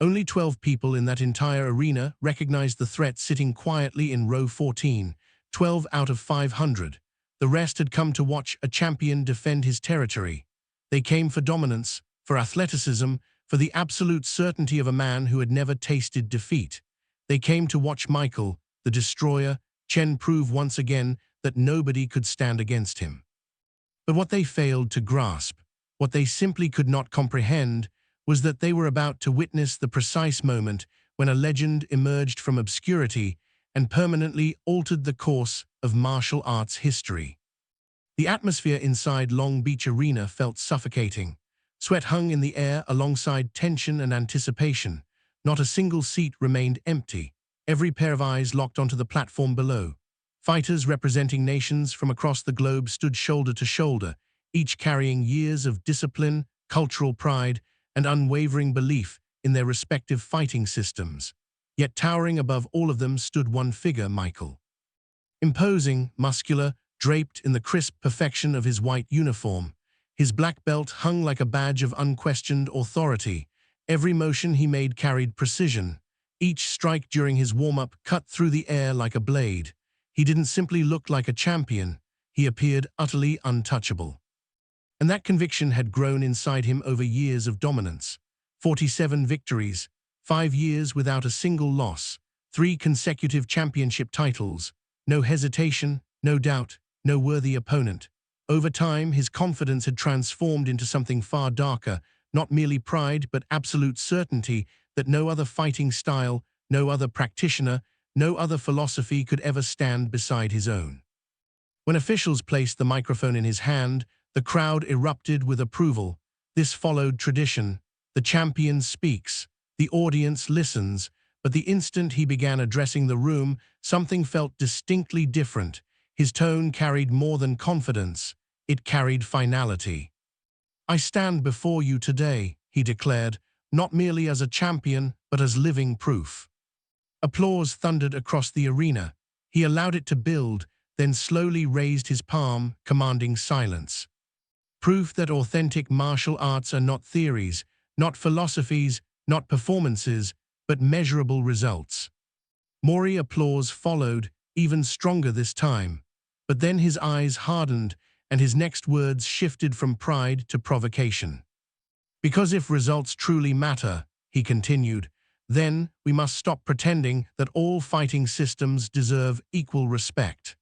Only 12 people in that entire arena recognized the threat sitting quietly in row 14, 12 out of 500. The rest had come to watch a champion defend his territory. They came for dominance, for athleticism, for the absolute certainty of a man who had never tasted defeat. They came to watch Michael, the destroyer, Chen, prove once again that nobody could stand against him. But what they failed to grasp, what they simply could not comprehend, was that they were about to witness the precise moment when a legend emerged from obscurity and permanently altered the course of martial arts history. The atmosphere inside Long Beach Arena felt suffocating. Sweat hung in the air alongside tension and anticipation. Not a single seat remained empty. Every pair of eyes locked onto the platform below. Fighters representing nations from across the globe stood shoulder to shoulder, each carrying years of discipline, cultural pride, and unwavering belief in their respective fighting systems. Yet towering above all of them stood one figure, Michael. Imposing, muscular, draped in the crisp perfection of his white uniform, his black belt hung like a badge of unquestioned authority. Every motion he made carried precision. Each strike during his warm-up cut through the air like a blade. He didn't simply look like a champion, he appeared utterly untouchable. And that conviction had grown inside him over years of dominance. 47 victories, 5 years without a single loss, 3 consecutive championship titles, no hesitation, no doubt, no worthy opponent. Over time, his confidence had transformed into something far darker, not merely pride but absolute certainty that no other fighting style, no other practitioner, no other philosophy could ever stand beside his own. When officials placed the microphone in his hand, the crowd erupted with approval. This followed tradition. The champion speaks, the audience listens, but the instant he began addressing the room, something felt distinctly different. His tone carried more than confidence, it carried finality. "I stand before you today," he declared, "not merely as a champion, but as living proof." Applause thundered across the arena. He allowed it to build, then slowly raised his palm, commanding silence. Proof that authentic martial arts are not theories, not philosophies, not performances, but measurable results. More applause followed, even stronger this time. But then his eyes hardened, and his next words shifted from pride to provocation. "Because if results truly matter," he continued, "then we must stop pretending that all fighting systems deserve equal respect."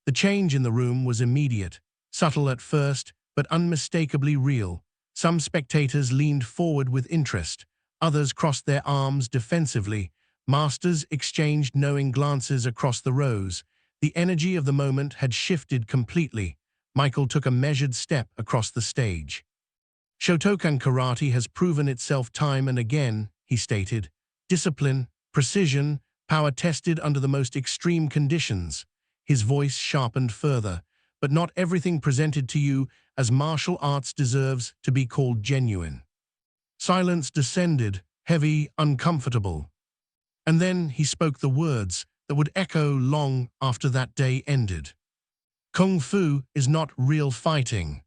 The change in the room was immediate, subtle at first, but unmistakably real. Some spectators leaned forward with interest, others crossed their arms defensively. Masters exchanged knowing glances across the rows. The energy of the moment had shifted completely. Michael took a measured step across the stage. "Shotokan karate has proven itself time and again," he stated. "Discipline, precision, power tested under the most extreme conditions." His voice sharpened further. "But not everything presented to you as martial arts deserves to be called genuine." Silence descended, heavy, uncomfortable. And then he spoke the words that would echo long after that day ended. "Kung Fu is not real fighting."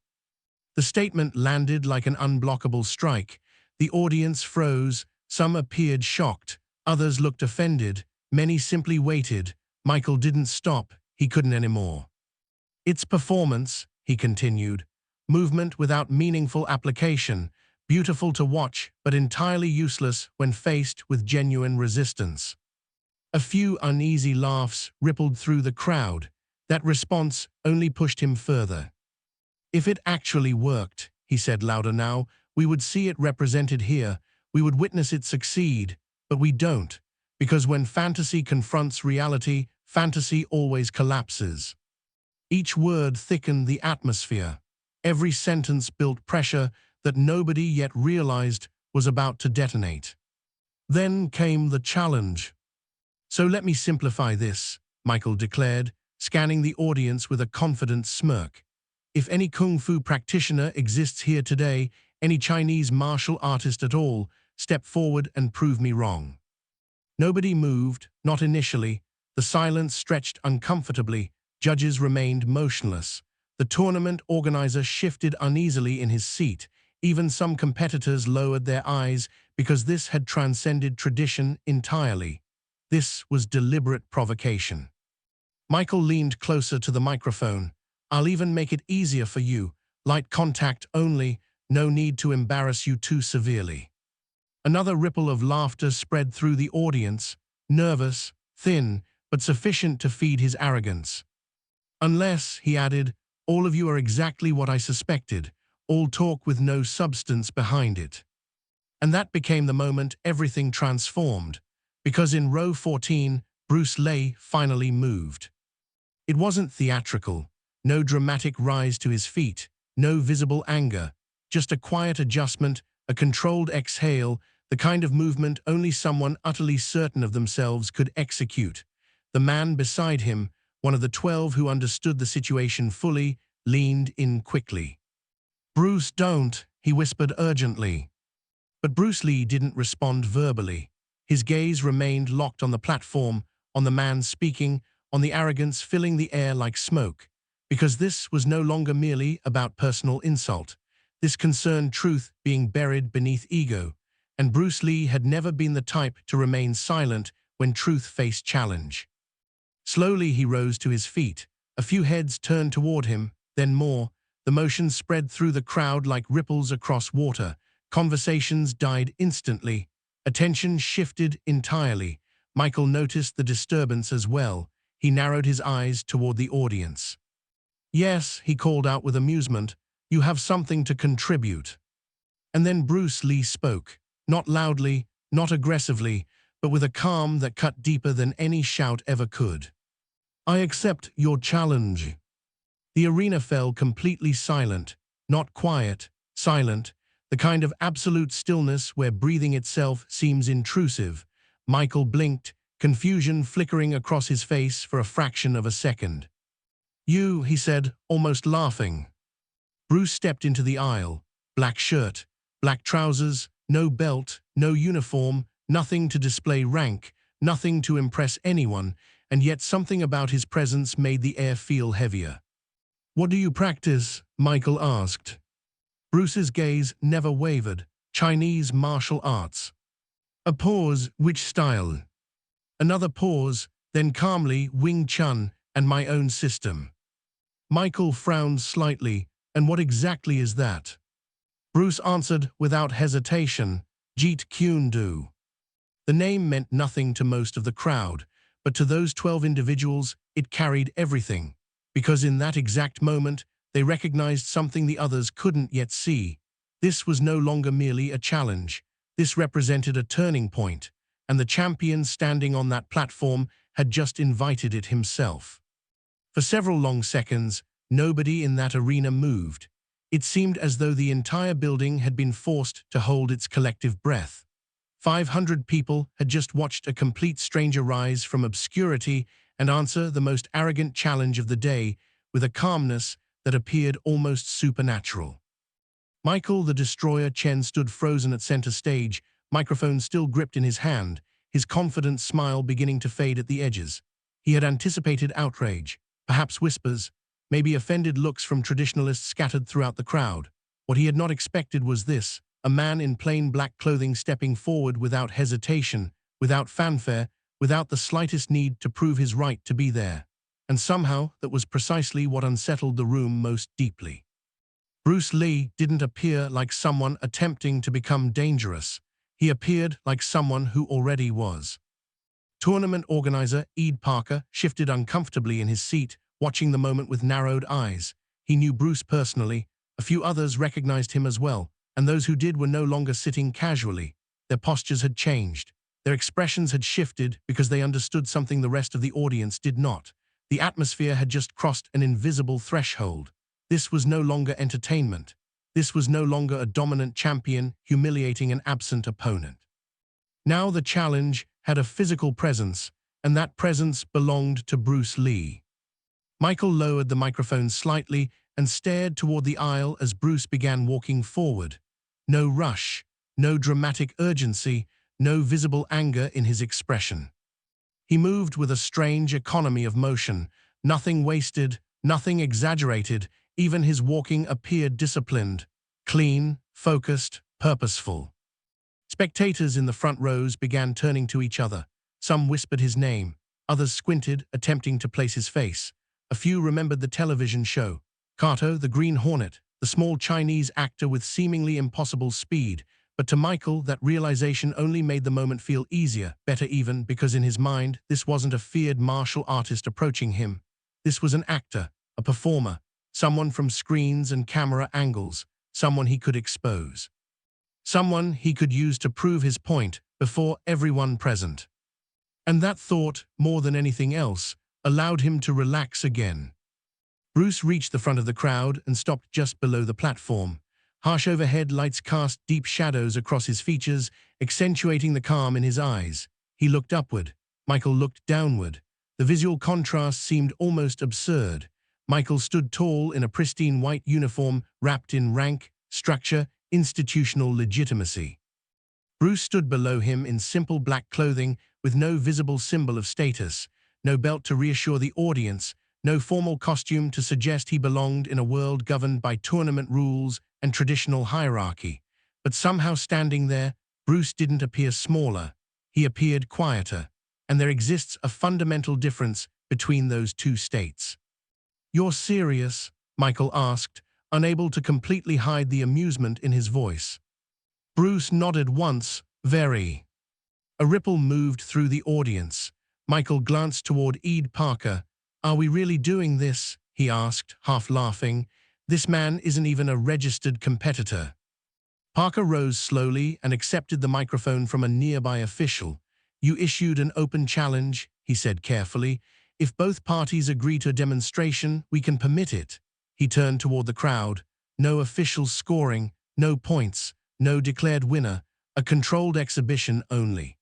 The statement landed like an unblockable strike. The audience froze, some appeared shocked, others looked offended, many simply waited. Michael didn't stop, he couldn't anymore. "It's performance," he continued, "movement without meaningful application, beautiful to watch but entirely useless when faced with genuine resistance." A few uneasy laughs rippled through the crowd. That response only pushed him further. "If it actually worked," he said louder now, "we would see it represented here, we would witness it succeed, but we don't, because when fantasy confronts reality, fantasy always collapses." Each word thickened the atmosphere. Every sentence built pressure that nobody yet realized was about to detonate. Then came the challenge. "So let me simplify this," Michael declared, scanning the audience with a confident smirk. "If any Kung Fu practitioner exists here today, any Chinese martial artist at all, step forward and prove me wrong." Nobody moved, not initially. The silence stretched uncomfortably. Judges remained motionless. The tournament organizer shifted uneasily in his seat. Even some competitors lowered their eyes because this had transcended tradition entirely. This was deliberate provocation. Michael leaned closer to the microphone. "I'll even make it easier for you. Light contact only, no need to embarrass you too severely." Another ripple of laughter spread through the audience, nervous, thin, but sufficient to feed his arrogance. "Unless," he added, "all of you are exactly what I suspected, all talk with no substance behind it." And that became the moment everything transformed, because in row 14, Bruce Lee finally moved. It wasn't theatrical, no dramatic rise to his feet, no visible anger, just a quiet adjustment, a controlled exhale, the kind of movement only someone utterly certain of themselves could execute. The man beside him, one of the 12 who understood the situation fully, leaned in quickly. "Bruce, don't," he whispered urgently. But Bruce Lee didn't respond verbally. His gaze remained locked on the platform, on the man speaking, on the arrogance filling the air like smoke. Because this was no longer merely about personal insult. This concerned truth being buried beneath ego. And Bruce Lee had never been the type to remain silent when truth faced challenge. Slowly he rose to his feet. A few heads turned toward him, then more. The motion spread through the crowd like ripples across water. Conversations died instantly. Attention shifted entirely. Michael noticed the disturbance as well. He narrowed his eyes toward the audience. "Yes," he called out with amusement, "you have something to contribute." And then Bruce Lee spoke, not loudly, not aggressively, but with a calm that cut deeper than any shout ever could. "I accept your challenge." The arena fell completely silent, not quiet, silent, the kind of absolute stillness where breathing itself seems intrusive. Michael blinked, confusion flickering across his face for a fraction of a second. "You," he said, almost laughing. Bruce stepped into the aisle, black shirt, black trousers, no belt, no uniform, nothing to display rank, nothing to impress anyone, and yet something about his presence made the air feel heavier. "What do you practice?" Michael asked. Bruce's gaze never wavered. "Chinese martial arts." A pause. "Which style?" Another pause, then calmly, "Wing Chun and my own system." Michael frowned slightly. "And what exactly is that?" Bruce answered without hesitation, "Jeet Kune Do." The name meant nothing to most of the crowd, but to those 12 individuals, it carried everything. Because in that exact moment, they recognized something the others couldn't yet see. This was no longer merely a challenge. This represented a turning point, and the champion standing on that platform had just invited it himself. For several long seconds, nobody in that arena moved. It seemed as though the entire building had been forced to hold its collective breath. 500 people had just watched a complete stranger rise from obscurity and answer the most arrogant challenge of the day with a calmness that appeared almost supernatural. Michael the Destroyer Chen stood frozen at center stage, microphone still gripped in his hand, his confident smile beginning to fade at the edges. He had anticipated outrage, perhaps whispers, maybe offended looks from traditionalists scattered throughout the crowd. What he had not expected was this, a man in plain black clothing stepping forward without hesitation, without fanfare, without the slightest need to prove his right to be there. And somehow that was precisely what unsettled the room most deeply. Bruce Lee didn't appear like someone attempting to become dangerous. He appeared like someone who already was. Tournament organizer Ed Parker shifted uncomfortably in his seat, watching the moment with narrowed eyes. He knew Bruce personally. A few others recognized him as well, and those who did were no longer sitting casually. Their postures had changed. Their expressions had shifted because they understood something the rest of the audience did not. The atmosphere had just crossed an invisible threshold. This was no longer entertainment. This was no longer a dominant champion humiliating an absent opponent. Now the challenge had a physical presence, and that presence belonged to Bruce Lee. Michael lowered the microphone slightly and stared toward the aisle as Bruce began walking forward. No rush, no dramatic urgency, no visible anger in his expression. He moved with a strange economy of motion, nothing wasted, nothing exaggerated, even his walking appeared disciplined, clean, focused, purposeful. Spectators in the front rows began turning to each other. Some whispered his name, others squinted, attempting to place his face. A few remembered the television show. Kato, the Green Hornet, the small Chinese actor with seemingly impossible speed. But to Michael, that realization only made the moment feel easier, better even, because in his mind, this wasn't a feared martial artist approaching him. This was an actor, a performer, someone from screens and camera angles, someone he could expose. Someone he could use to prove his point before everyone present. And that thought, more than anything else, allowed him to relax again. Bruce reached the front of the crowd and stopped just below the platform. Harsh overhead lights cast deep shadows across his features, accentuating the calm in his eyes. He looked upward. Michael looked downward. The visual contrast seemed almost absurd. Michael stood tall in a pristine white uniform, wrapped in rank, structure, institutional legitimacy. Bruce stood below him in simple black clothing, with no visible symbol of status, no belt to reassure the audience, no formal costume to suggest he belonged in a world governed by tournament rules and traditional hierarchy. But somehow standing there, Bruce didn't appear smaller. He appeared quieter, and there exists a fundamental difference between those two states. "You're serious?" Michael asked, unable to completely hide the amusement in his voice. Bruce nodded once, very. A ripple moved through the audience. Michael glanced toward Ed Parker. "Are we really doing this?" he asked, half laughing. "This man isn't even a registered competitor." Parker rose slowly and accepted the microphone from a nearby official. "You issued an open challenge," he said carefully. "If both parties agree to a demonstration, we can permit it." He turned toward the crowd. No official scoring, no points, no declared winner, a controlled exhibition only.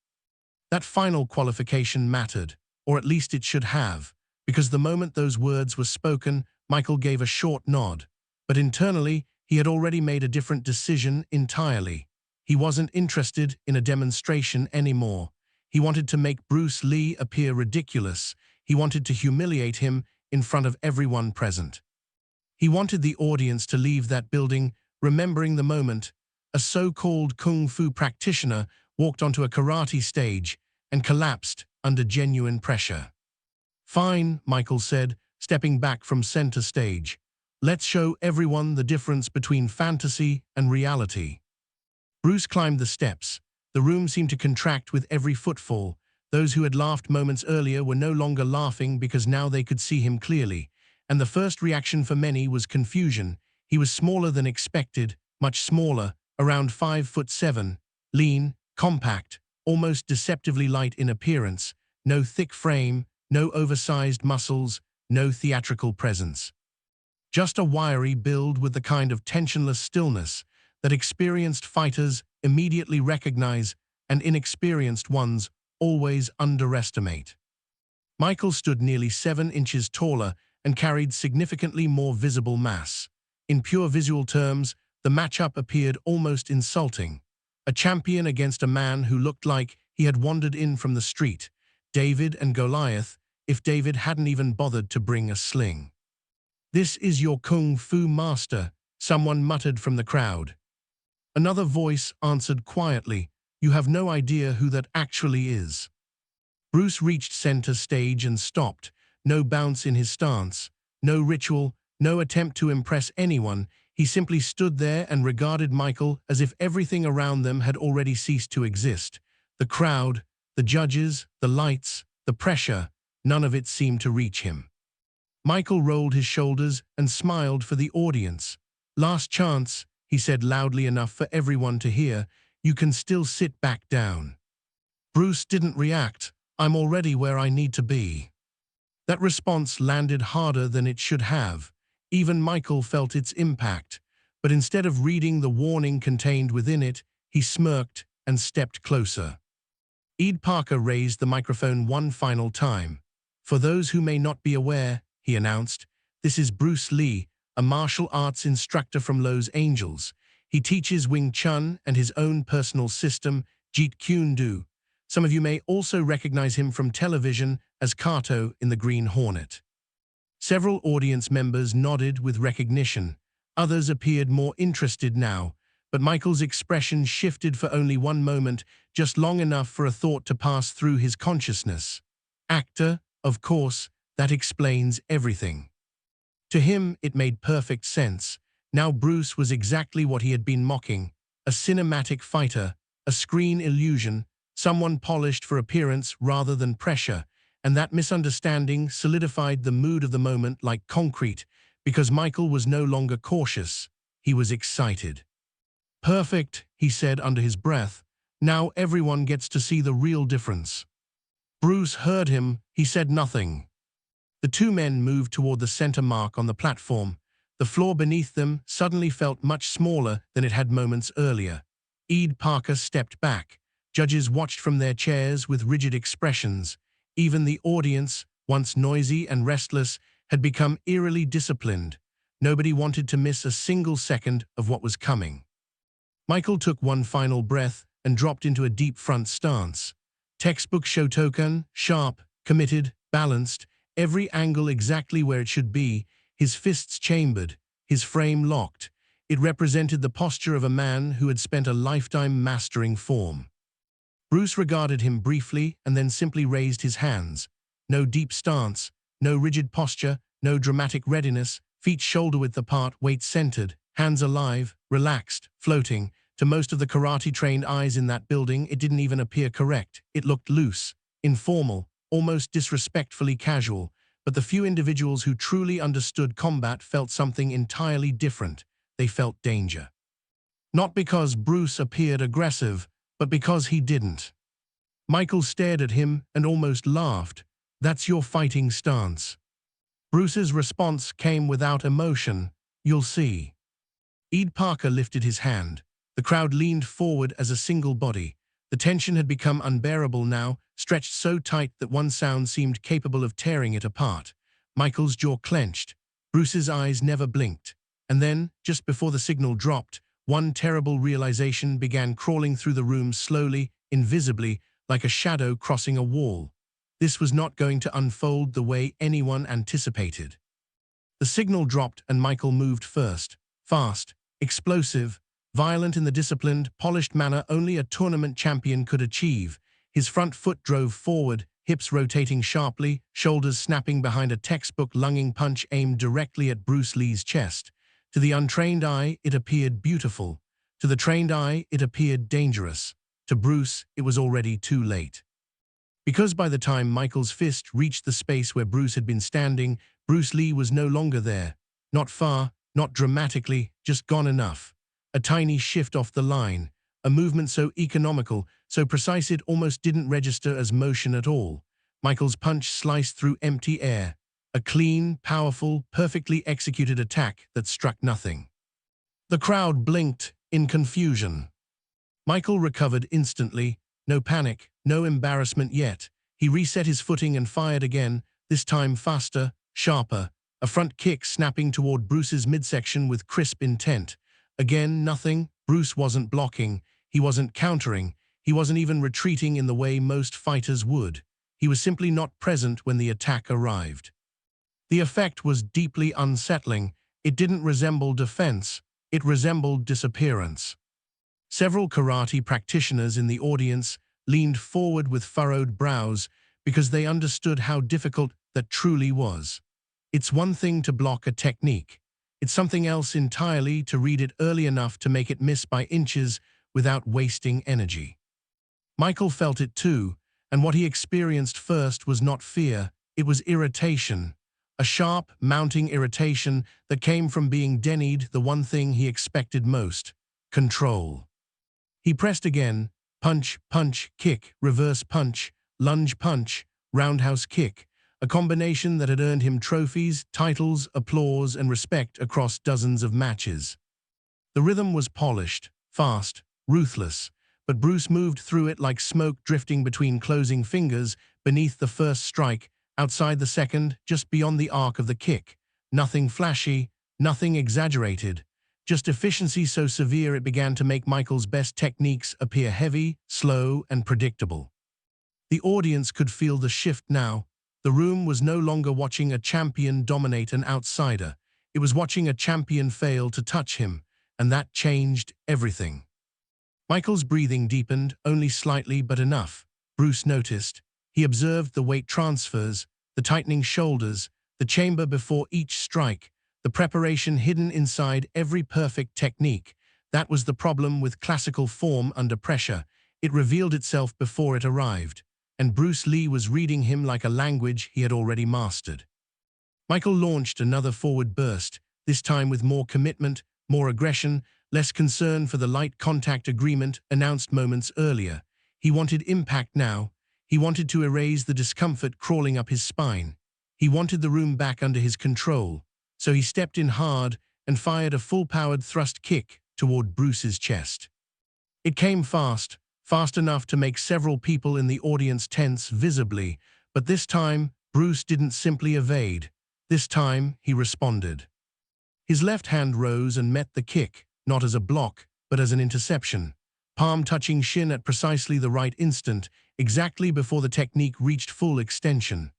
That final qualification mattered, or at least it should have, because the moment those words were spoken, Michael gave a short nod. But internally, he had already made a different decision entirely. He wasn't interested in a demonstration anymore. He wanted to make Bruce Lee appear ridiculous. He wanted to humiliate him in front of everyone present. He wanted the audience to leave that building remembering the moment a so-called kung fu practitioner walked onto a karate stage and collapsed under genuine pressure. "Fine," Michael said, stepping back from center stage. "Let's show everyone the difference between fantasy and reality." Bruce climbed the steps. The room seemed to contract with every footfall. Those who had laughed moments earlier were no longer laughing because now they could see him clearly. And the first reaction for many was confusion. He was smaller than expected, much smaller, around 5'7", lean, compact, almost deceptively light in appearance, no thick frame, no oversized muscles, no theatrical presence. Just a wiry build with the kind of tensionless stillness that experienced fighters immediately recognize and inexperienced ones always underestimate. Michael stood nearly 7 inches taller and carried significantly more visible mass. In pure visual terms, the matchup appeared almost insulting. A champion against a man who looked like he had wandered in from the street. David and Goliath, if David hadn't even bothered to bring a sling. "This is your kung fu master," someone muttered from the crowd. Another voice answered quietly, "You have no idea who that actually is." Bruce reached center stage and stopped. No bounce in his stance, no ritual, no attempt to impress anyone. He simply stood there and regarded Michael as if everything around them had already ceased to exist. The crowd, the judges, the lights, the pressure, none of it seemed to reach him. Michael rolled his shoulders and smiled for the audience. "Last chance," he said loudly enough for everyone to hear. "You can still sit back down." Bruce didn't react. "I'm already where I need to be." That response landed harder than it should have. Even Michael felt its impact, but instead of reading the warning contained within it, he smirked and stepped closer. Ed Parker raised the microphone one final time. "For those who may not be aware," he announced, "this is Bruce Lee, a martial arts instructor from Los Angeles. He teaches Wing Chun and his own personal system, Jeet Kune Do. Some of you may also recognize him from television as Kato in The Green Hornet." Several audience members nodded with recognition. Others appeared more interested now, but Michael's expression shifted for only one moment, just long enough for a thought to pass through his consciousness. Actor, of course, that explains everything. To him, it made perfect sense. Now Bruce was exactly what he had been mocking, a cinematic fighter, a screen illusion, someone polished for appearance rather than pressure, and that misunderstanding solidified the mood of the moment like concrete, because Michael was no longer cautious, he was excited. "Perfect," he said under his breath. "Now everyone gets to see the real difference." Bruce heard him, he said nothing. The two men moved toward the center mark on the platform. The floor beneath them suddenly felt much smaller than it had moments earlier. Ed Parker stepped back. Judges watched from their chairs with rigid expressions. Even the audience, once noisy and restless, had become eerily disciplined. Nobody wanted to miss a single second of what was coming. Michael took one final breath and dropped into a deep front stance. Textbook Shotokan, sharp, committed, balanced, every angle exactly where it should be, his fists chambered, his frame locked. It represented the posture of a man who had spent a lifetime mastering form. Bruce regarded him briefly and then simply raised his hands. No deep stance, no rigid posture, no dramatic readiness, feet shoulder-width apart, weight centered, hands alive, relaxed, floating. To most of the karate-trained eyes in that building, it didn't even appear correct. It looked loose, informal, almost disrespectfully casual, but the few individuals who truly understood combat felt something entirely different. They felt danger. Not because Bruce appeared aggressive, but because he didn't. Michael stared at him and almost laughed. "That's your fighting stance." Bruce's response came without emotion. "You'll see." Ed Parker lifted his hand. The crowd leaned forward as a single body. The tension had become unbearable now, stretched so tight that one sound seemed capable of tearing it apart. Michael's jaw clenched. Bruce's eyes never blinked. And then, just before the signal dropped, one terrible realization began crawling through the room slowly, invisibly, like a shadow crossing a wall. This was not going to unfold the way anyone anticipated. The signal dropped and Michael moved first. Fast, explosive, violent in the disciplined, polished manner only a tournament champion could achieve. His front foot drove forward, hips rotating sharply, shoulders snapping behind a textbook lunging punch aimed directly at Bruce Lee's chest. To the untrained eye, it appeared beautiful. To the trained eye, it appeared dangerous. To Bruce, it was already too late. Because by the time Michael's fist reached the space where Bruce had been standing, Bruce Lee was no longer there. Not far, not dramatically, just gone enough. A tiny shift off the line, a movement so economical, so precise it almost didn't register as motion at all. Michael's punch sliced through empty air. A clean, powerful, perfectly executed attack that struck nothing. The crowd blinked in confusion. Michael recovered instantly. No panic, no embarrassment yet. He reset his footing and fired again, this time faster, sharper. A front kick snapping toward Bruce's midsection with crisp intent. Again, nothing. Bruce wasn't blocking. He wasn't countering. He wasn't even retreating in the way most fighters would. He was simply not present when the attack arrived. The effect was deeply unsettling. It didn't resemble defense. It resembled disappearance. Several karate practitioners in the audience leaned forward with furrowed brows because they understood how difficult that truly was. It's one thing to block a technique. It's something else entirely to read it early enough to make it miss by inches without wasting energy. Michael felt it too, and what he experienced first was not fear, it was irritation. A sharp, mounting irritation that came from being denied the one thing he expected most: control. He pressed again, punch, punch, kick, reverse punch, lunge punch, roundhouse kick, a combination that had earned him trophies, titles, applause, and respect across dozens of matches. The rhythm was polished, fast, ruthless, but Bruce moved through it like smoke drifting between closing fingers beneath the first strike, outside the second, just beyond the arc of the kick. Nothing flashy, nothing exaggerated, just efficiency so severe it began to make Michael's best techniques appear heavy, slow, and predictable. The audience could feel the shift now. The room was no longer watching a champion dominate an outsider. It was watching a champion fail to touch him. and that changed everything. Michael's breathing deepened, only slightly but enough. Bruce noticed. He observed the weight transfers, the tightening shoulders, the chamber before each strike, the preparation hidden inside every perfect technique. That was the problem with classical form under pressure. It revealed itself before it arrived, and Bruce Lee was reading him like a language he had already mastered. Michael launched another forward burst, this time with more commitment, more aggression, less concern for the light contact agreement announced moments earlier. He wanted impact now. He wanted to erase the discomfort crawling up his spine. He wanted the room back under his control. So he stepped in hard and fired a full-powered thrust kick toward Bruce's chest. It came fast, fast enough to make several people in the audience tense visibly, but this time Bruce didn't simply evade. This time he responded. His left hand rose and met the kick, not as a block, but as an interception, palm touching shin at precisely the right instant, exactly before the technique reached full extension.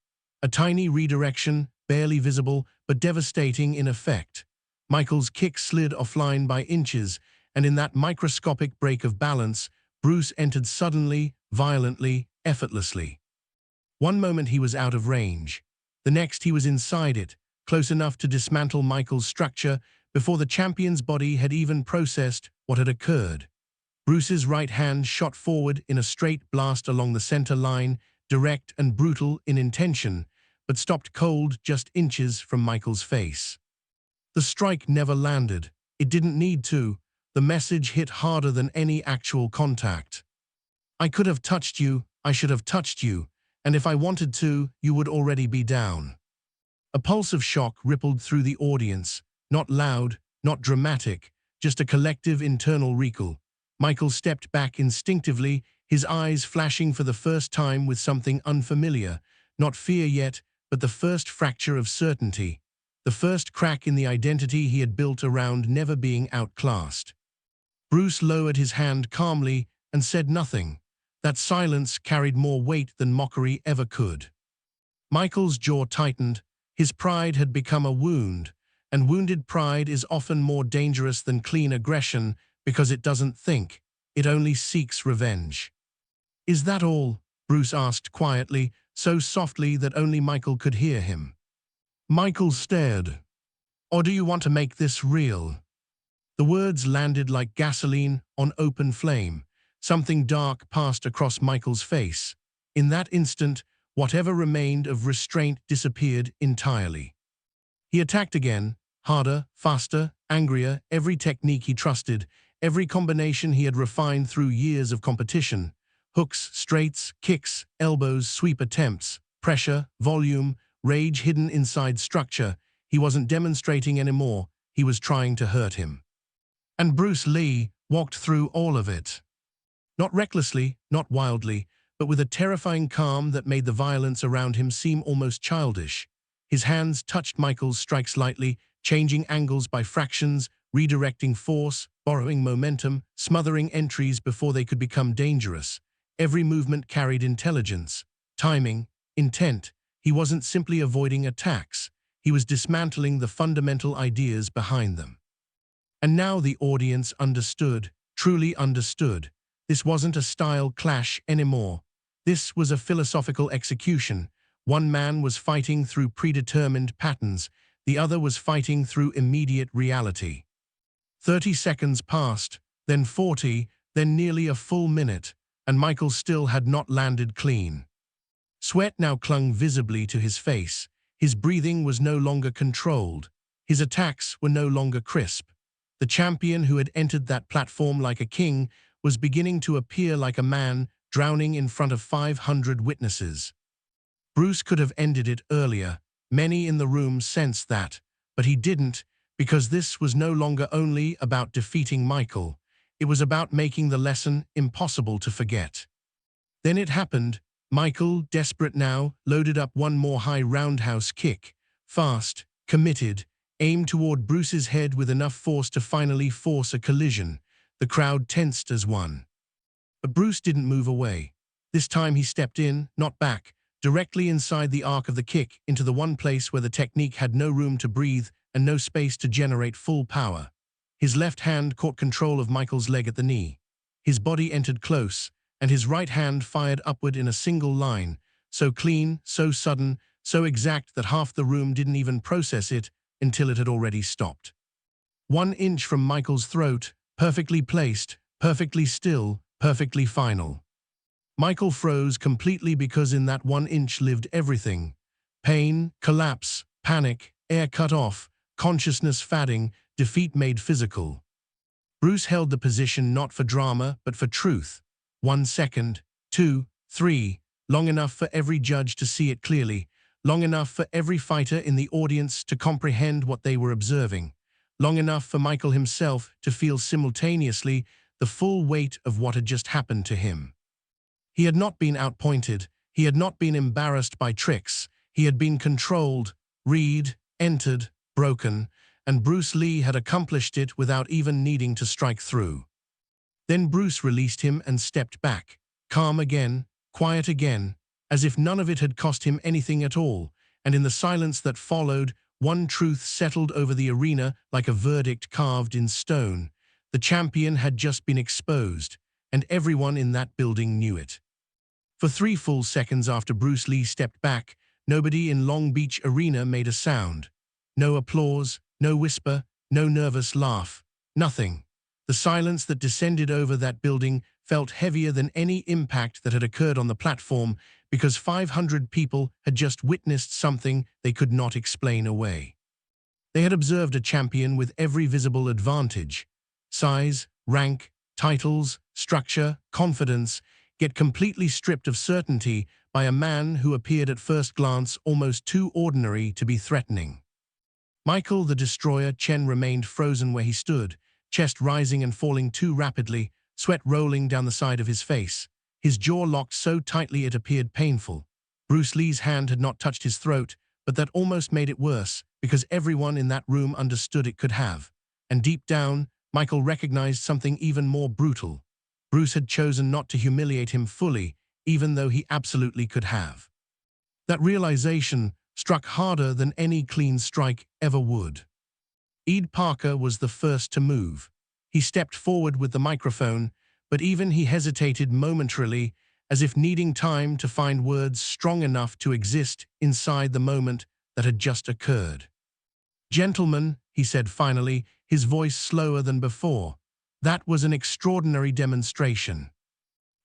A tiny redirection, barely visible, but devastating in effect. Michael's kick slid offline by inches, and in that microscopic break of balance, Bruce entered suddenly, violently, effortlessly. One moment he was out of range. The next he was inside it, close enough to dismantle Michael's structure before the champion's body had even processed what had occurred. Bruce's right hand shot forward in a straight blast along the center line, direct and brutal in intention, but stopped cold just inches from Michael's face. The strike never landed. It didn't need to. The message hit harder than any actual contact. I could have touched you, I should have touched you, and if I wanted to, you would already be down. A pulse of shock rippled through the audience, not loud, not dramatic, just a collective internal recoil. Michael stepped back instinctively, his eyes flashing for the first time with something unfamiliar, not fear yet, but the first fracture of certainty, the first crack in the identity he had built around never being outclassed. Bruce lowered his hand calmly and said nothing. That silence carried more weight than mockery ever could. Michael's jaw tightened. His pride had become a wound, and wounded pride is often more dangerous than clean aggression because it doesn't think, it only seeks revenge. Is that all? Bruce asked quietly, so softly that only Michael could hear him. Michael stared. Or do you want to make this real? The words landed like gasoline on open flame. Something dark passed across Michael's face. In that instant, whatever remained of restraint disappeared entirely. He attacked again, harder, faster, angrier, every technique he trusted, every combination he had refined through years of competition. Hooks, straights, kicks, elbows, sweep attempts, pressure, volume, rage hidden inside structure. He wasn't demonstrating anymore, he was trying to hurt him. And Bruce Lee walked through all of it. Not recklessly, not wildly, but with a terrifying calm that made the violence around him seem almost childish. His hands touched Michael's strikes lightly, changing angles by fractions, redirecting force, borrowing momentum, smothering entries before they could become dangerous. Every movement carried intelligence, timing, intent. He wasn't simply avoiding attacks. He was dismantling the fundamental ideas behind them. And now the audience understood, truly understood. This wasn't a style clash anymore. This was a philosophical execution. One man was fighting through predetermined patterns. The other was fighting through immediate reality. 30 seconds passed, then 40, then nearly a full minute, and Michael still had not landed clean. Sweat now clung visibly to his face. His breathing was no longer controlled. His attacks were no longer crisp. The champion who had entered that platform like a king was beginning to appear like a man drowning in front of 500 witnesses. Bruce could have ended it earlier. Many in the room sensed that, but he didn't, because this was no longer only about defeating Michael. It was about making the lesson impossible to forget. Then it happened. Michael, desperate now, loaded up one more high roundhouse kick. Fast, committed, aimed toward Bruce's head with enough force to finally force a collision. The crowd tensed as one. But Bruce didn't move away. This time he stepped in, not back, directly inside the arc of the kick, into the one place where the technique had no room to breathe and no space to generate full power. His left hand caught control of Michael's leg at the knee. His body entered close, and his right hand fired upward in a single line, so clean, so sudden, so exact that half the room didn't even process it until it had already stopped. 1 inch from Michael's throat, perfectly placed, perfectly still, perfectly final. Michael froze completely because in that 1 inch lived everything. Pain, collapse, panic, air cut off, consciousness fading, defeat made physical. Bruce held the position not for drama, but for truth. 1 second, 2, 3, long enough for every judge to see it clearly, long enough for every fighter in the audience to comprehend what they were observing, long enough for Michael himself to feel simultaneously the full weight of what had just happened to him. He had not been outpointed, he had not been embarrassed by tricks, he had been controlled, read, entered, broken, and Bruce Lee had accomplished it without even needing to strike through. Then Bruce released him and stepped back, calm again, quiet again, as if none of it had cost him anything at all, and in the silence that followed, one truth settled over the arena like a verdict carved in stone. The champion had just been exposed, and everyone in that building knew it. For 3 full seconds after Bruce Lee stepped back, nobody in Long Beach Arena made a sound. No applause, no whisper, no nervous laugh, nothing. The silence that descended over that building felt heavier than any impact that had occurred on the platform because 500 people had just witnessed something they could not explain away. They had observed a champion with every visible advantage: size, rank, titles, structure, confidence, yet completely stripped of certainty by a man who appeared at first glance almost too ordinary to be threatening. Michael the Destroyer Chen remained frozen where he stood, chest rising and falling too rapidly, sweat rolling down the side of his face, his jaw locked so tightly it appeared painful. Bruce Lee's hand had not touched his throat, but that almost made it worse, because everyone in that room understood it could have. And deep down, Michael recognized something even more brutal. Bruce had chosen not to humiliate him fully, even though he absolutely could have. That realization struck harder than any clean strike ever would. Ed Parker was the first to move. He stepped forward with the microphone, but even he hesitated momentarily, as if needing time to find words strong enough to exist inside the moment that had just occurred. "Gentlemen," he said finally, his voice slower than before, "that was an extraordinary demonstration."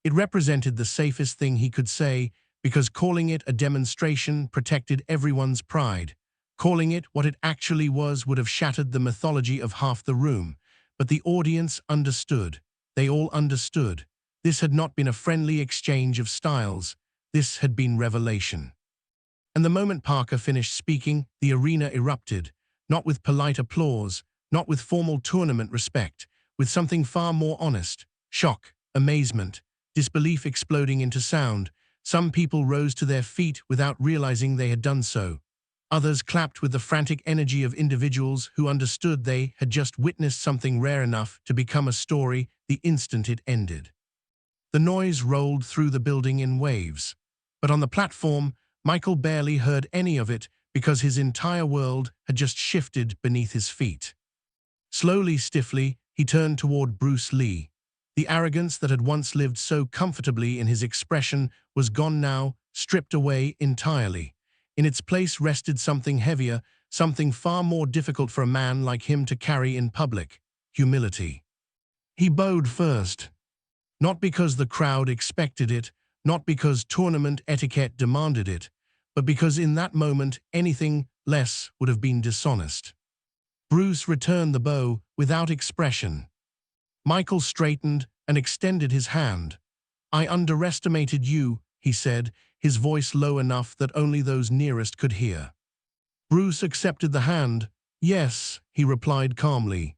It represented the safest thing he could say, because calling it a demonstration protected everyone's pride. Calling it what it actually was would have shattered the mythology of half the room. But the audience understood. They all understood. This had not been a friendly exchange of styles. This had been revelation. And the moment Parker finished speaking, the arena erupted, not with polite applause, not with formal tournament respect, with something far more honest: shock, amazement, disbelief exploding into sound. Some people rose to their feet without realizing they had done so. Others clapped with the frantic energy of individuals who understood they had just witnessed something rare enough to become a story the instant it ended. The noise rolled through the building in waves. But on the platform, Michael barely heard any of it because his entire world had just shifted beneath his feet. Slowly, stiffly, he turned toward Bruce Lee. The arrogance that had once lived so comfortably in his expression was gone now, stripped away entirely. In its place rested something heavier, something far more difficult for a man like him to carry in public: humility. He bowed first. Not because the crowd expected it, not because tournament etiquette demanded it, but because in that moment anything less would have been dishonest. Bruce returned the bow without expression. Michael straightened and extended his hand. "I underestimated you," he said, his voice low enough that only those nearest could hear. Bruce accepted the hand. "Yes," he replied calmly.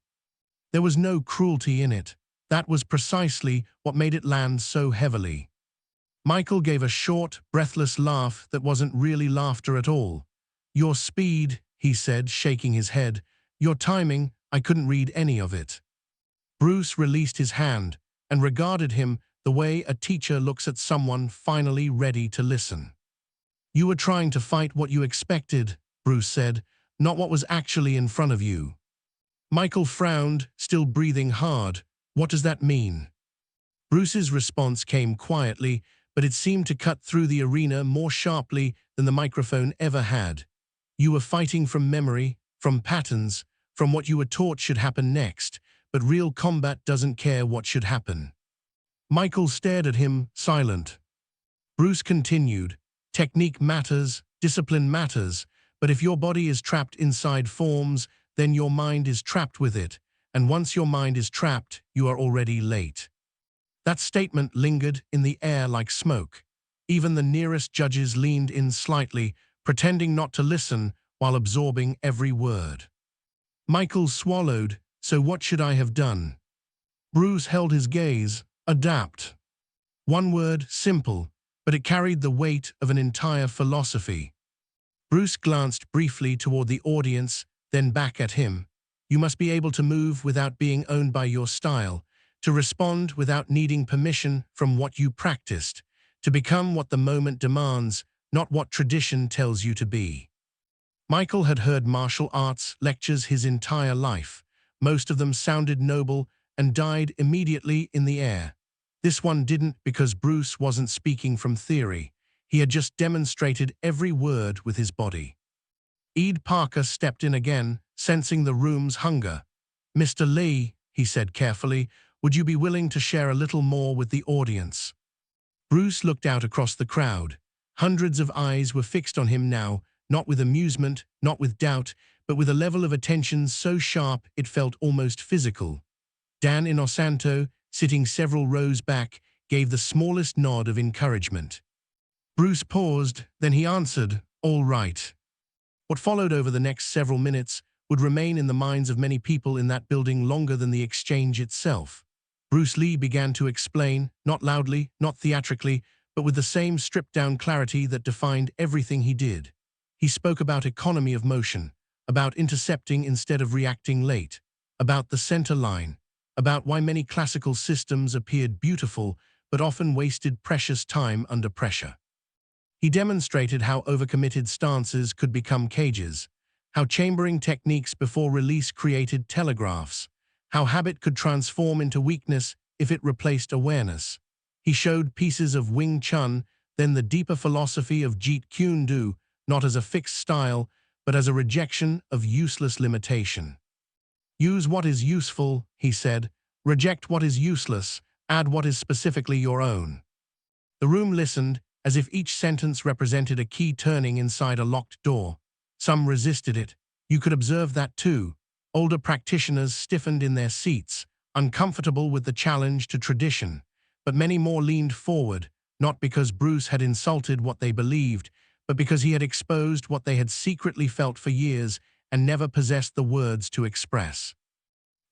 There was no cruelty in it. That was precisely what made it land so heavily. Michael gave a short, breathless laugh that wasn't really laughter at all. "Your speed," he said, shaking his head. "Your timing, I couldn't read any of it." Bruce released his hand and regarded him the way a teacher looks at someone finally ready to listen. "You were trying to fight what you expected," Bruce said, "not what was actually in front of you." Michael frowned, still breathing hard. What does that mean? Bruce's response came quietly, but it seemed to cut through the arena more sharply than the microphone ever had. You were fighting from memory, from patterns, from what you were taught should happen next, but real combat doesn't care what should happen. Michael stared at him, silent. Bruce continued, technique matters, discipline matters, but if your body is trapped inside forms, then your mind is trapped with it, and once your mind is trapped, you are already late. That statement lingered in the air like smoke. Even the nearest judges leaned in slightly, pretending not to listen while absorbing every word. Michael swallowed. So what should I have done? Bruce held his gaze. Adapt. One word, simple, but it carried the weight of an entire philosophy. Bruce glanced briefly toward the audience, then back at him. You must be able to move without being owned by your style, to respond without needing permission from what you practiced, to become what the moment demands, not what tradition tells you to be. Michael had heard martial arts lectures his entire life. Most of them sounded noble and died immediately in the air. This one didn't because Bruce wasn't speaking from theory. He had just demonstrated every word with his body. Ed Parker stepped in again, sensing the room's hunger. Mr. Lee, he said carefully, would you be willing to share a little more with the audience? Bruce looked out across the crowd. Hundreds of eyes were fixed on him now, not with amusement, not with doubt, but with a level of attention so sharp it felt almost physical. Dan Inosanto, sitting several rows back, gave the smallest nod of encouragement. Bruce paused, then he answered, all right. What followed over the next several minutes would remain in the minds of many people in that building longer than the exchange itself. Bruce Lee began to explain, not loudly, not theatrically, but with the same stripped-down clarity that defined everything he did. He spoke about economy of motion, about intercepting instead of reacting late, about the center line, about why many classical systems appeared beautiful but often wasted precious time under pressure. He demonstrated how overcommitted stances could become cages, how chambering techniques before release created telegraphs, how habit could transform into weakness if it replaced awareness. He showed pieces of Wing Chun, then the deeper philosophy of Jeet Kune Do, not as a fixed style, but as a rejection of useless limitation. Use what is useful, he said, reject what is useless, add what is specifically your own. The room listened, as if each sentence represented a key turning inside a locked door. Some resisted it. You could observe that too. Older practitioners stiffened in their seats, uncomfortable with the challenge to tradition. But many more leaned forward, not because Bruce had insulted what they believed, but because he had exposed what they had secretly felt for years and never possessed the words to express.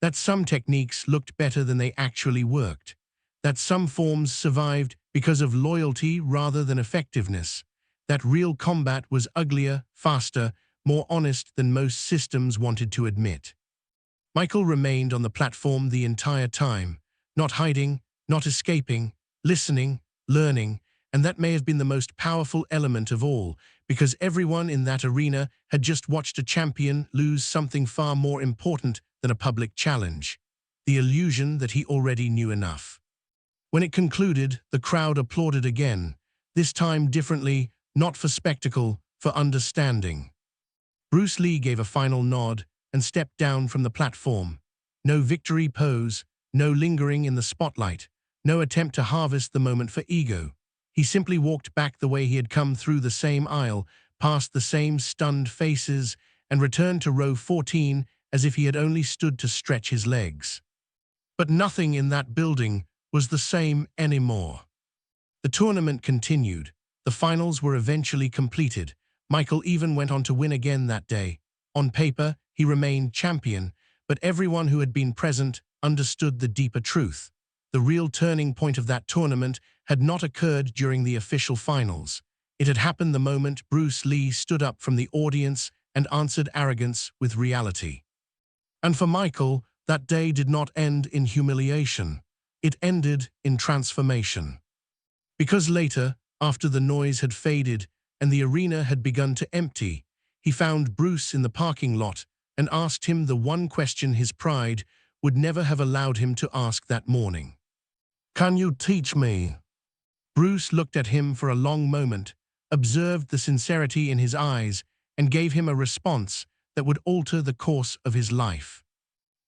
That some techniques looked better than they actually worked. That some forms survived because of loyalty rather than effectiveness. That real combat was uglier, faster, more honest than most systems wanted to admit. Michael remained on the platform the entire time, not hiding, not escaping, listening, learning, and that may have been the most powerful element of all, because everyone in that arena had just watched a champion lose something far more important than a public challenge, the illusion that he already knew enough. When it concluded, the crowd applauded again, this time differently, not for spectacle, for understanding. Bruce Lee gave a final nod and stepped down from the platform. No victory pose, no lingering in the spotlight, no attempt to harvest the moment for ego. He simply walked back the way he had come, through the same aisle, past the same stunned faces, and returned to row 14 as if he had only stood to stretch his legs. But nothing in that building was the same anymore. The tournament continued. The finals were eventually completed. Michael even went on to win again that day. On paper, he remained champion, but everyone who had been present understood the deeper truth. The real turning point of that tournament had not occurred during the official finals. It had happened the moment Bruce Lee stood up from the audience and answered arrogance with reality. And for Michael, that day did not end in humiliation. It ended in transformation. Because later, after the noise had faded and the arena had begun to empty, he found Bruce in the parking lot and asked him the one question his pride would never have allowed him to ask that morning. "Can you teach me?" Bruce looked at him for a long moment, observed the sincerity in his eyes, and gave him a response that would alter the course of his life.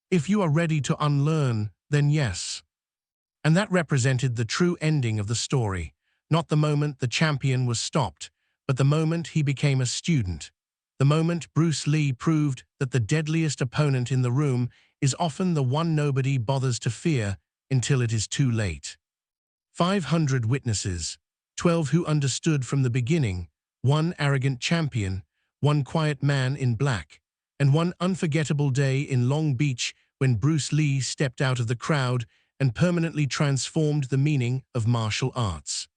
"If you are ready to unlearn, then yes." And that represented the true ending of the story, not the moment the champion was stopped, but the moment he became a student. The moment Bruce Lee proved that the deadliest opponent in the room is often the one nobody bothers to fear until it is too late. 500 witnesses, 12 who understood from the beginning, one arrogant champion, one quiet man in black, and one unforgettable day in Long Beach when Bruce Lee stepped out of the crowd and permanently transformed the meaning of martial arts.